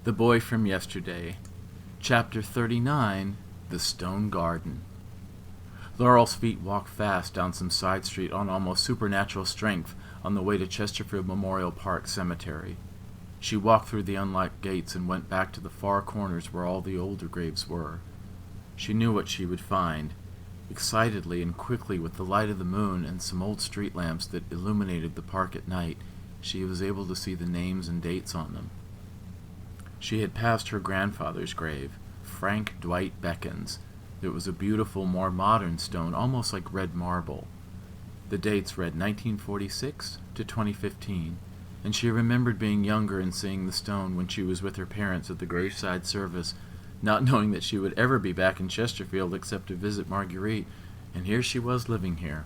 The Boy from Yesterday, Chapter 39, The Stone Garden. Laurel's feet walked fast down some side street on almost supernatural strength on the way to Chesterfield Memorial Park Cemetery. She walked through the unlocked gates and went back to the far corners where all the older graves were. She knew what she would find. Excitedly and quickly, with the light of the moon and some old street lamps that illuminated the park at night, she was able to see the names and dates on them. She had passed her grandfather's grave, Frank Dwight Beckins. It was a beautiful, more modern stone, almost like red marble. The dates read 1946 to 2015, and she remembered being younger and seeing the stone when she was with her parents at the graveside service, not knowing that she would ever be back in Chesterfield except to visit Marguerite, and here she was living here.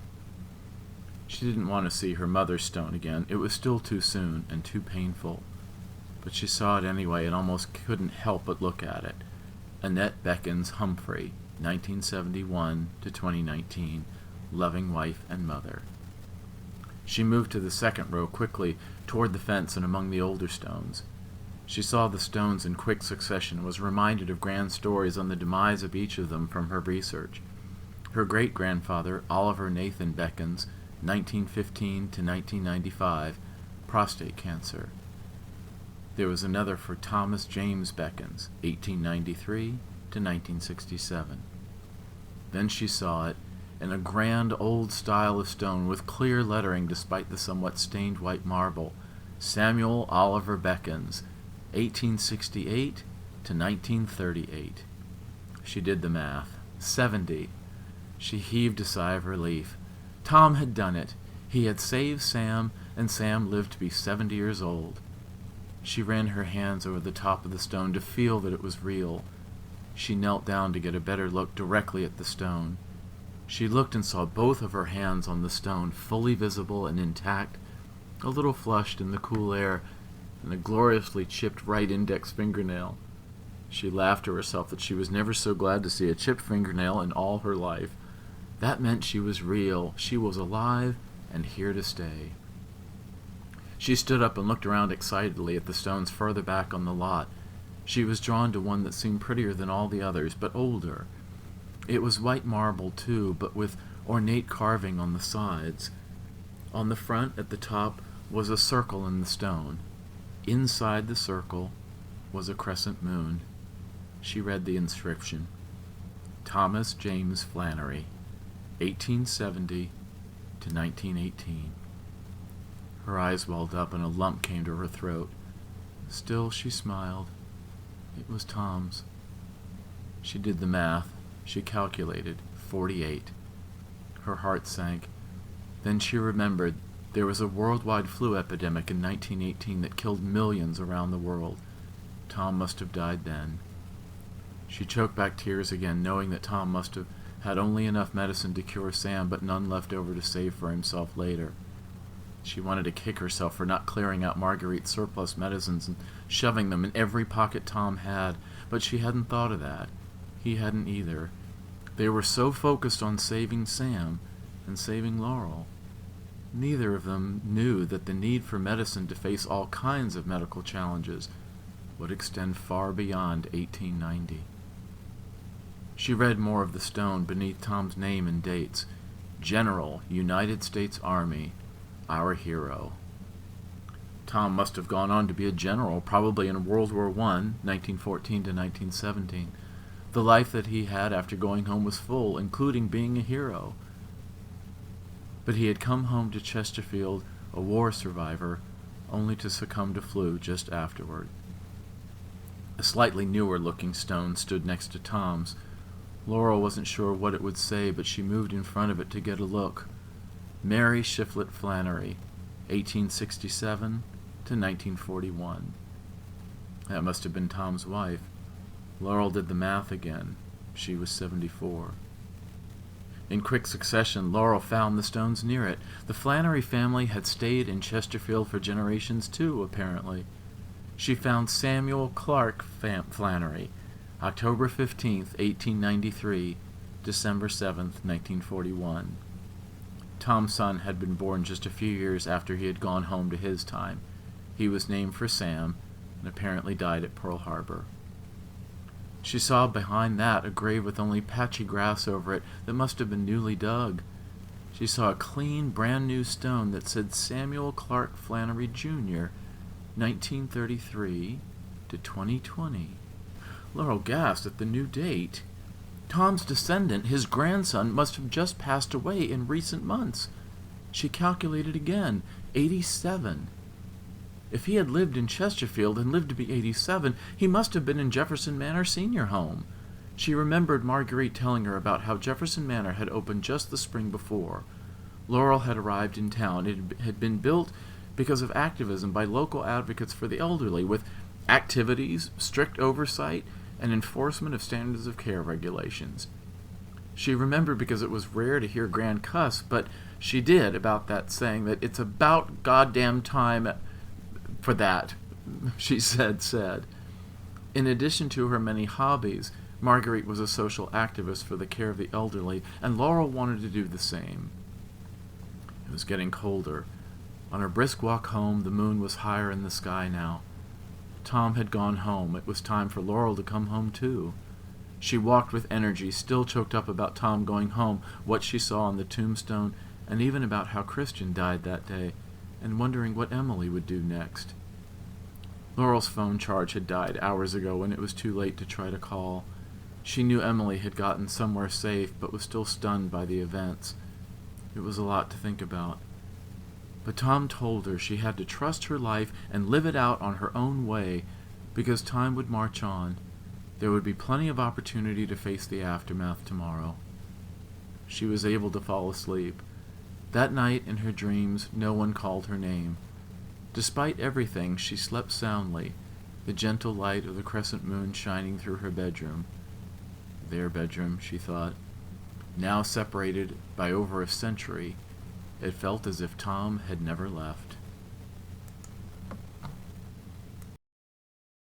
She didn't want to see her mother's stone again. It was still too soon and too painful. But she saw it anyway and almost couldn't help but look at it. Annette Beckins Humphrey, 1971 to 2019, loving wife and mother. She moved to the second row quickly, toward the fence and among the older stones. She saw the stones in quick succession and was reminded of grand stories on the demise of each of them from her research. Her great-grandfather, Oliver Nathan Beckins, 1915 to 1995, prostate cancer. There was another for Thomas James Beckins, 1893 to 1967. Then she saw it, in a grand old style of stone with clear lettering despite the somewhat stained white marble, Samuel Oliver Beckins, 1868 to 1938. She did the math. 70. She heaved a sigh of relief. Tom had done it. He had saved Sam, and Sam lived to be 70 years old. She ran her hands over the top of the stone to feel that it was real. She knelt down to get a better look directly at the stone. She looked and saw both of her hands on the stone, fully visible and intact, a little flushed in the cool air, and a gloriously chipped right index fingernail. She laughed to herself that she was never so glad to see a chipped fingernail in all her life. That meant she was real, she was alive, and here to stay. She stood up and looked around excitedly at the stones further back on the lot. She was drawn to one that seemed prettier than all the others, but older. It was white marble, too, but with ornate carving on the sides. On the front, at the top, was a circle in the stone. Inside the circle was a crescent moon. She read the inscription. Thomas James Flannery, 1870 to 1918. Her eyes welled up and a lump came to her throat. Still she smiled. It was Tom's. She did the math. She calculated. 48. Her heart sank. Then she remembered there was a worldwide flu epidemic in 1918 that killed millions around the world. Tom must have died then. She choked back tears again, knowing that Tom must have had only enough medicine to cure Sam, but none left over to save for himself later. She wanted to kick herself for not clearing out Marguerite's surplus medicines and shoving them in every pocket Tom had, but she hadn't thought of that. He hadn't either. They were so focused on saving Sam and saving Laurel. Neither of them knew that the need for medicine to face all kinds of medical challenges would extend far beyond 1890. She read more of the stone beneath Tom's name and dates. General, United States Army, our hero. Tom must have gone on to be a general, probably in World War I, 1914 to 1917. The life that he had after going home was full, including being a hero. But he had come home to Chesterfield, a war survivor, only to succumb to flu just afterward. A slightly newer-looking stone stood next to Tom's. Laurel wasn't sure what it would say, but she moved in front of it to get a look. Mary Shiflett Flannery, 1867 to 1941. That must have been Tom's wife. Laurel did the math again. She was 74. In quick succession, Laurel found the stones near it. The Flannery family had stayed in Chesterfield for generations too, apparently. She found Samuel Clark Flannery, October 15th, 1893, December 7th, 1941. Tom's son had been born just a few years after he had gone home to his time. He was named for Sam, and apparently died at Pearl Harbor. She saw behind that a grave with only patchy grass over it that must have been newly dug. She saw a clean, brand-new stone that said Samuel Clark Flannery, Jr., 1933 to 2020. Laurel gasped at the new date. Tom's descendant, his grandson, must have just passed away in recent months. She calculated again, 87. If he had lived in Chesterfield and lived to be 87, he must have been in Jefferson Manor Senior Home. She remembered Marguerite telling her about how Jefferson Manor had opened just the spring before. Laurel had arrived in town. It had been built because of activism by local advocates for the elderly, with activities, strict oversight, and enforcement of standards of care regulations. She remembered because it was rare to hear Gran cuss, but she did about that, saying that it's about goddamn time for that, she said. In addition to her many hobbies, Marguerite was a social activist for the care of the elderly, and Laurel wanted to do the same. It was getting colder. On her brisk walk home, the moon was higher in the sky now. Tom had gone home. It was time for Laurel to come home too. She walked with energy, still choked up about Tom going home, what she saw on the tombstone, and even about how Christian died that day, and wondering what Emily would do next. Laurel's phone charge had died hours ago, and it was too late to try to call. She knew Emily had gotten somewhere safe, but was still stunned by the events. It was a lot to think about. But Tom told her she had to trust her life and live it out on her own way, because time would march on. There would be plenty of opportunity to face the aftermath tomorrow. She was able to fall asleep. That night, in her dreams, no one called her name. Despite everything, she slept soundly, the gentle light of the crescent moon shining through her bedroom. Their bedroom, she thought. Now separated by over a century, it felt as if Tom had never left.